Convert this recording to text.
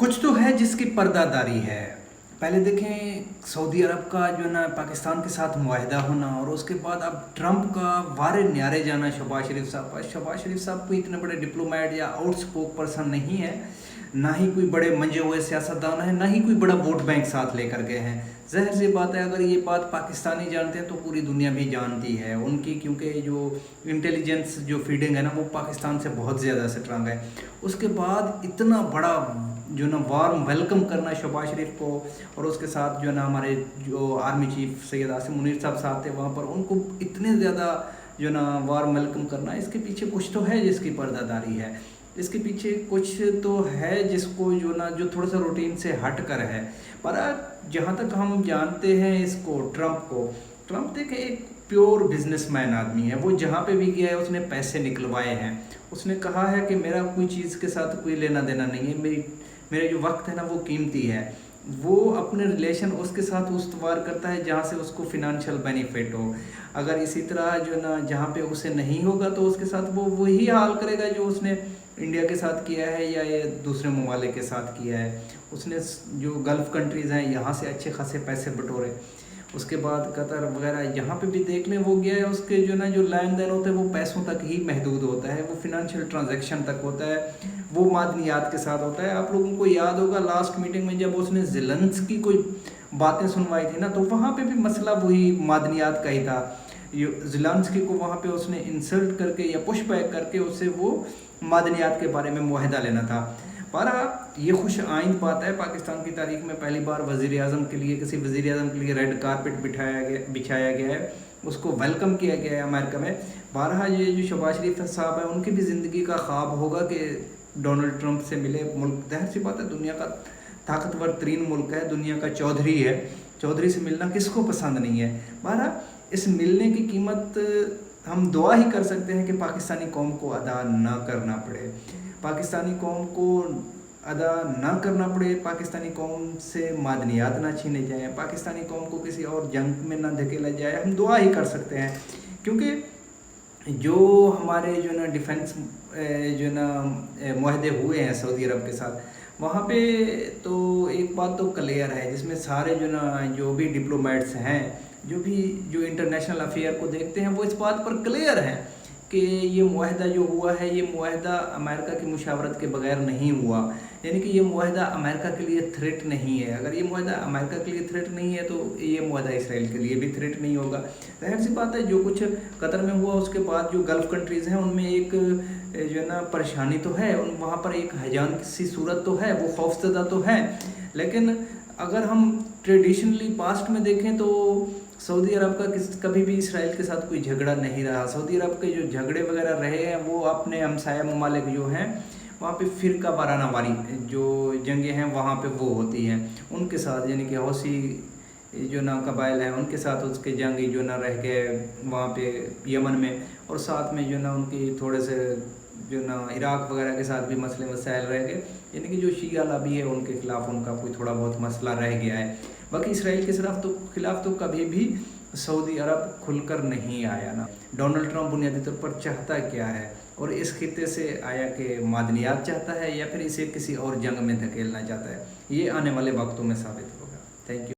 कुछ तो है जिसकी पर्दादारी है। पहले देखें सऊदी अरब का जो है ना पाकिस्तान के साथ मुआहिदा होना, और उसके बाद अब ट्रंप का वारे न्यारे जाना शहबाज शरीफ साहब पर। शहबाज शरीफ साहब कोई इतने बड़े डिप्लोमेट या आउटस्पोक पर्सन नहीं है, ना ही कोई बड़े मंजे हुए सियासतदान है, ना ही कोई बड़ा वोट बैंक साथ लेकर गए हैं। ज़ाहिर सी बात है, अगर ये बात पाकिस्तानी जानते हैं तो पूरी दुनिया भी जानती है उनकी, क्योंकि जो इंटेलिजेंस जो फीडिंग है ना वो पाकिस्तान से बहुत ज़्यादा स्ट्रांग है। उसके बाद इतना बड़ा जो ना वार्म वेलकम करना शहबाज शरीफ को, और उसके साथ जो ना हमारे जो आर्मी चीफ सैयद आसिम मुनीर साहब थे वहाँ पर, उनको इतने ज़्यादा जो ना वार्म वेलकम करना, इसके पीछे कुछ तो है जिसकी पर्दादारी है। इसके पीछे कुछ तो है जिसको जो ना जो थोड़ा सा रूटीन से हट कर है। पर जहाँ तक हम जानते हैं इसको, ट्रंप देखे एक प्योर बिजनेसमैन आदमी है। वो जहाँ पे भी गया है उसने पैसे निकलवाए हैं। उसने कहा है कि मेरा कोई चीज़ के साथ कोई लेना देना नहीं है, मेरे जो वक्त है ना वो कीमती है। वो अपने रिलेशन उसके साथ उस्तवार करता है जहाँ से उसको फिनंशियल बेनिफिट हो। अगर इसी तरह जो ना जहाँ पे उसे नहीं होगा तो उसके साथ वो वही हाल करेगा जो उसने इंडिया के साथ किया है या ये दूसरे ममालिक के साथ किया है। उसने जो गल्फ़ कंट्रीज़ हैं यहाँ से अच्छे खासे पैसे बटोरे, उसके बाद कतर वगैरह यहाँ पे भी देख लें वो गया है। उसके जो ना जो लेन देन होता है वो पैसों तक ही महदूद होता है, वो फिनंशियल ट्रांजैक्शन तक होता है, वो मादनियात के साथ होता है। आप लोगों को याद होगा लास्ट मीटिंग में जब उसने ज़ेलेंस्की की कोई बातें सुनवाई थी ना, तो वहाँ पे भी मसला वही मादनियात का ही था। ज़ेलेंस्की को वहाँ पे उसने इंसल्ट करके या पुश बैक करके उससे वो मादनियात के बारे में मुआहिदा लेना था। पर ये खुश आइंद बात है, पाकिस्तान की तारीख में पहली बार किसी वज़ीर आज़म के लिए रेड कारपेट बिछाया गया है, उसको वेलकम किया गया है अमेरिका में। बहरहाल ये जो शहबाज शरीफ साहब है उनकी भी ज़िंदगी का ख्वाब होगा कि डोनाल्ड ट्रंप से मिले। मुल्क ज़ाहिर सी बात है दुनिया का ताकतवर तरीन मुल्क है, दुनिया का चौधरी है, चौधरी से मिलना किसको पसंद नहीं है। बहरहाल इस मिलने की कीमत हम दुआ ही कर सकते हैं कि पाकिस्तानी कौम को अदा ना करना पड़े, पाकिस्तानी कौम को अदा ना करना पड़े, पाकिस्तानी कौम से मादनियात ना छीने जाएँ, पाकिस्तानी कौम को किसी और जंग में ना धकेला जाए। हम दुआ ही कर सकते हैं, क्योंकि जो हमारे जो ना डिफेंस जो ना मुआहदे हुए हैं सऊदी अरब के साथ, वहाँ पे तो एक बात तो क्लियर है जिसमें सारे जो ना जो भी डिप्लोमेट्स हैं, जो इंटरनेशनल अफेयर को देखते हैं, वो इस बात पर क्लियर हैं कि ये मुआहदा जो हुआ है ये मुआहदा अमेरिका की मुशावरत के बगैर नहीं हुआ। यानी कि ये मुआहदा अमेरिका के लिए थ्रेट नहीं है। अगर ये मुआहदा अमेरिका के लिए थ्रेट नहीं है तो ये मुआहदा इसराइल के लिए भी थ्रेट नहीं होगा। ज़ाहिर सी बात है, जो कुछ कतर में हुआ उसके बाद जो गल्फ़ कंट्रीज़ हैं उनमें एक जो ना परेशानी तो है, उन वहाँ पर एक हजान सी सूरत तो है, वो खौफज़दा तो है। लेकिन अगर हम ट्रेडिशनली पास्ट में देखें तो सऊदी अरब का कभी भी इसराइल के साथ कोई झगड़ा नहीं रहा। सऊदी अरब के जो झगड़े वगैरह रहे हैं वो अपने हमसाया ममालिक जो हैं वहाँ पे फ़िरका वाराना वारी जो जंगें हैं वहाँ पे वो होती हैं उनके साथ, यानी कि हौसी जो ना कबाइल हैं उनके साथ उसके जंग जो ना रह गए वहाँ पे यमन में, और साथ में जो ना उनकी थोड़े से जो ना इराक वगैरह के साथ भी मसले मसाइल रह गए, यानी कि जो शिया लॉबी है उनके खिलाफ उनका कोई थोड़ा बहुत मसला रह गया है। बाकी इसराइल के खिलाफ तो कभी भी सऊदी अरब खुलकर नहीं आया ना। डोनाल्ड ट्रंप बुनियादी तौर पर चाहता क्या है, और इस खित्ते से आया कि मादनियात चाहता है या फिर इसे किसी और जंग में धकेलना चाहता है, ये आने वाले वक्तों में साबित होगा। Thank you.